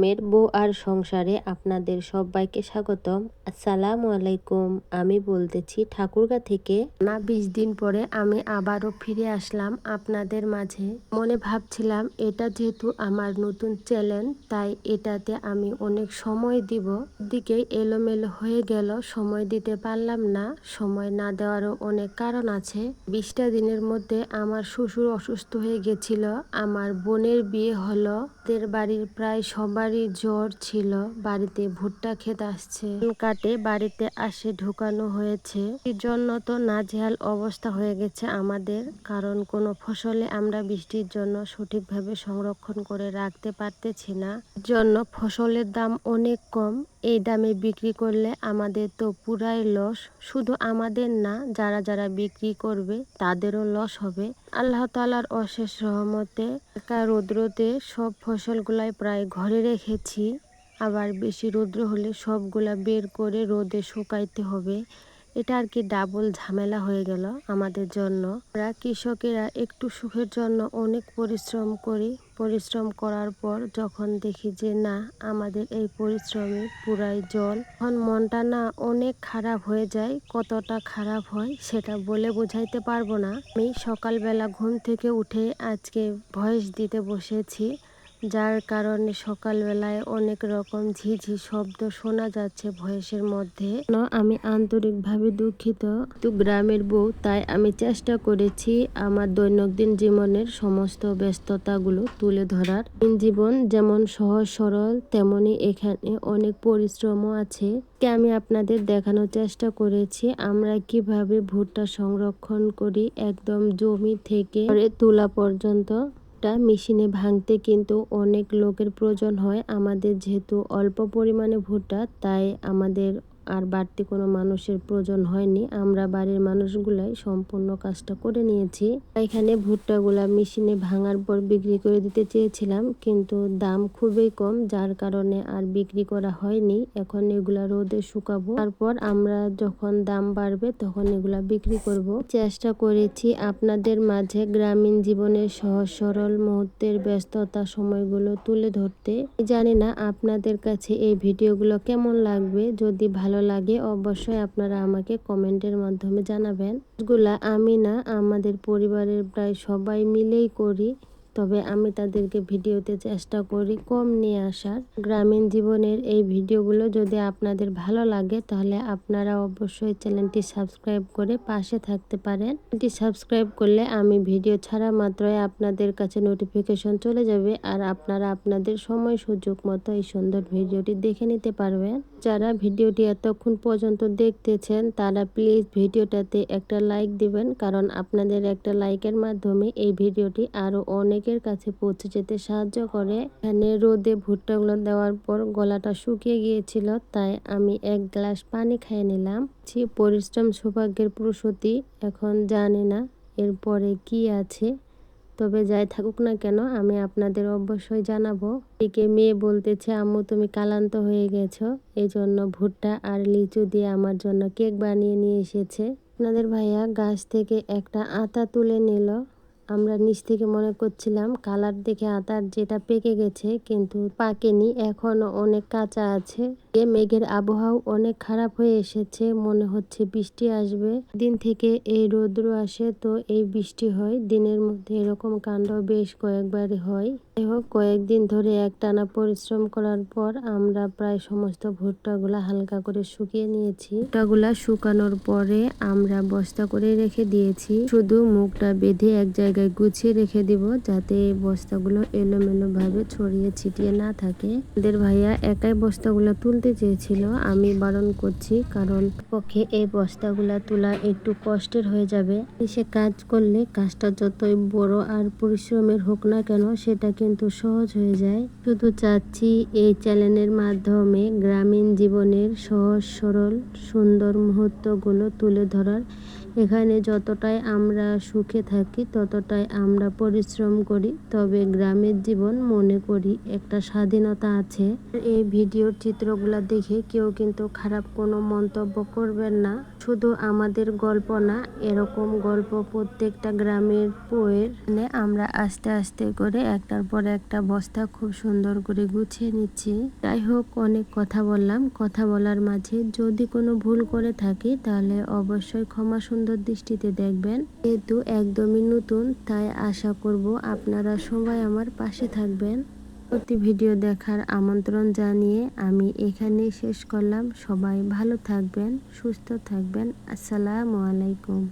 মেয়ের বউ আর সংসারে আপনাদের সবাইকে স্বাগতম। আসসালামু আলাইকুম। আমি বলতেছি ঠাকুরগাঁ থেকে। 20 দিন পরে আমি আবারও ফিরে আসলাম আপনাদের মাঝে। মনে ভাবছিলাম এটা যেহেতু আমার নতুন চ্যানেল, তাই এটাতে আমি অনেক সময় দিব। দিকে এলোমেলো হয়ে গেল, সময় দিতে পারলাম না। সময় না দেওয়ারও অনেক কারণ আছে। 20টা দিনের মধ্যে আমার শ্বশুর অসুস্থ হয়ে গেছিল, আমার বোনের বিয়ে হলো, ওদের বাড়ির প্রায় সবারই জ্বর ছিল, বাড়িতে ভুট্টা খেতে আসছে, কাটে বাড়িতে আসে ঢুকানো হয়েছে। এর জন্য তো নাজেহাল অবস্থা হয়ে গেছে আমাদের, কারণ কোনো ফসলে আমরা বৃষ্টির জন্য সঠিকভাবে সংরক্ষণ করে রাখতে পারতেছি না। জন্য ফসলের দাম অনেক কম। এই দামে বিক্রি করলে আমাদের তো পুরাই লস। শুধু আমাদের না, যারা যারা বিক্রি করবে তাদেরও লস হবে। আল্লাহ তাআলার অশেষ রহমতে রৌদ্রতে সব ফসলগুলাই প্রায় ঘরে রেখেছি। আবার বেশি রৌদ্র হলে সবগুলা বের করে রোদে শুকাইতে হবে। এটা আর কি ডাবল ঝামেলা হয়ে গেল আমাদের জন্য। আমরা কৃষকেরা একটু সুখের জন্য অনেক পরিশ্রম করি। পরিশ্রম করার পর যখন দেখি যে না, আমাদের এই পরিশ্রমে পুরাই জল, তখন মনটা না অনেক খারাপ হয়ে যায়। কতটা খারাপ হয় সেটা বলে বোঝাইতে পারবো না। আমি সকালবেলা ঘুম থেকে উঠে আজকে ভয়েস দিতে বসেছি, যার কারণে সকালবেলায় অনেক রকম ঝিঝি শব্দ শোনা যাচ্ছে ভয়েসের মধ্যে। আমি আন্তরিকভাবে দুঃখিত। তো গ্রামের বউ, তাই আমি চেষ্টা করেছি আমার দৈনন্দিন জীবনের সমস্ত ব্যস্ততাগুলো তুলে ধরার। জীবন যেমন সহজ সরল, তেমনি এখানে অনেক পরিশ্রমও আছে। আমি আপনাদের দেখানোর চেষ্টা করেছি আমরা কিভাবে ভুট্টা সংরক্ষণ করি, একদম জমি থেকে তোলা পর্যন্ত। মেশিনে ভাঙতে কিন্তু অনেক লোকের প্রয়োজন হয়। আমাদের যেহেতু অল্প পরিমাণে ভুট্টা, তাই আমাদের আর বাড়তি কোনো মানুষের প্রয়োজন হয়নি। আমরা বাড়ির মানুষগুলাই সম্পূর্ণ কাজটা করে নিয়েছি। এখানে ভুট্টাগুলা মেশিনে ভাঙার পর বিক্রি করে দিতে চেয়েছিলাম, কিন্তু দাম খুবই কম, যার কারণে আর বিক্রি করা হয়নি। এখন এগুলা রোদে শুকাবো, তারপর আমরা যখন দাম বাড়বে তখন এগুলা বিক্রি করব। চেষ্টা করেছি আপনাদের মাঝে গ্রামীণ জীবনের সহজ সরল মুহূর্তের ব্যস্ততা সময়গুলো তুলে ধরতে। জানি না আপনাদের কাছে এই ভিডিওগুলো কেমন লাগবে। যদি ভালো লাগে অবশ্যই আপনারা আমাকে কমেন্টের মাধ্যমে জানাবেন। এগুলা আমি না, আমাদের পরিবারের প্রায় সবাই মিলেই করি, তবে আমি তাদেরকে ভিডিওতে চেষ্টা করি কম নিয়ে আসার। গ্রামীণ জীবনের এই ভিডিওগুলো যদি আপনাদের ভালো লাগে তাহলে আপনারা অবশ্যই চ্যানেলটি সাবস্ক্রাইব করে পাশে থাকতে পারেন। এটি সাবস্ক্রাইব করলে আমি ভিডিও ছাড়া মাত্রই আপনাদের কাছে নোটিফিকেশন চলে যাবে, আর আপনারা আপনাদের সময় সুযোগ মতো এই সুন্দর ভিডিওটি দেখে নিতে পারবেন। যারা ভিডিওটি এতক্ষণ পর্যন্ত দেখতেছেন তারা প্লিজ ভিডিওটাতে একটা লাইক দিবেন, কারণ আপনাদের একটা লাইকের মাধ্যমে এই ভিডিওটি আরো অনেকের কাছে পৌঁছে যেতে সাহায্য করে। এখানে রোদে ভুট্টাগুলো দেওয়ার পর গলাটা শুকিয়ে গিয়েছিল, তাই আমি 1 গ্লাস পানি খেয়ে নিলাম। পরিশ্রম সৌভাগ্যের প্রসূতি। এখন জানি না এরপরে কি আছে, তবে যাই থাকুক না কেন আমি আপনাদের অবশ্যই জানাবো। এদিকে মেয়ে বলতেছে, আম্মু তুমি ক্লান্ত হয়ে গেছো, এই জন্য ভুট্টা আর লিচু দিয়ে আমার জন্য কেক বানিয়ে নিয়ে এসেছে। আপনাদের ভাইয়া গাছ থেকে একটা আতা তুলে নিল। আমরা নিচ থেকে মনে করছিলাম কালার দেখে আতার যেটা পেকে গেছে, কিন্তু পাকেনি, এখনো অনেক কাঁচা আছে। মেঘের আবহাওয়া অনেক খারাপ হয়ে এসেছে, মনে হচ্ছে বৃষ্টি আসবে। দিন থেকে এই রৌদ্র আসে তো এই বৃষ্টি হয়, দিনের মধ্যে এরকম কাণ্ড বেশ কয়েকবারই হয়। যাই হোক, কয়েকদিন ধরে একটানা পরিশ্রম করার পর আমরা প্রায় সমস্ত ভুট্টাগুলা হালকা করে শুকিয়ে নিয়েছি। ভুট্টাগুলা শুকানোর পরে আমরা বস্তা করে রেখে দিয়েছি। শুধু মুখটা বেঁধে এক জায়গায় গুছিয়ে রেখে দিব, যাতে এই বস্তাগুলো এলোমেলো ভাবে ছড়িয়ে ছিটিয়ে না থাকে। আমাদের ভাইয়া একাই বস্তাগুলো তুলতে চেয়েছিল, আমি বারণ করছি, কারণ পক্ষে এই বস্তাগুলা তোলা একটু কষ্টের হয়ে যাবে। সে কাজ করলে কাজটা যতই বড় আর পরিশ্রমের হোক না কেন সেটা কিন্তু সহজ হয়ে যায়। শুধু চাচ্ছি এই চ্যানেলের মাধ্যমে গ্রামীণ জীবনের সহজ সরল সুন্দর মুহূর্তগুলো তুলে ধরার। এখানে যতটাই আমরা সুখে থাকি ততটাই আমরা পরিশ্রম করি, তবে গ্রামের জীবন মনে করি একটা স্বাধীনতা আছে। এই ভিডিওর চিত্রগুলো দেখে কেউ কিন্তু খারাপ কোনো মন্তব্য করবেন না। শুধু আমাদের গল্প না, এরকম গল্প প্রত্যেকটা গ্রামের বইয়ের আমরা আস্তে আস্তে করে একটার পর একটা বস্তা খুব সুন্দর করে গুছিয়ে নিচ্ছি। যাই হোক, অনেক কথা বললাম। কথা বলার মাঝে যদি কোনো ভুল করে থাকি তাহলে অবশ্যই ক্ষমা সুন্দর দৃষ্টিতে দেখবেন। যেহেতু একদমই নতুন, তাই আশা করব আপনারা সবাই আমার পাশে থাকবেন। প্রতি ভিডিও দেখার আমন্ত্রণ জানিয়ে আমি এখানেই শেষ করলাম। সবাই ভালো থাকবেন, সুস্থ থাকবেন। আসসালামু আলাইকুম।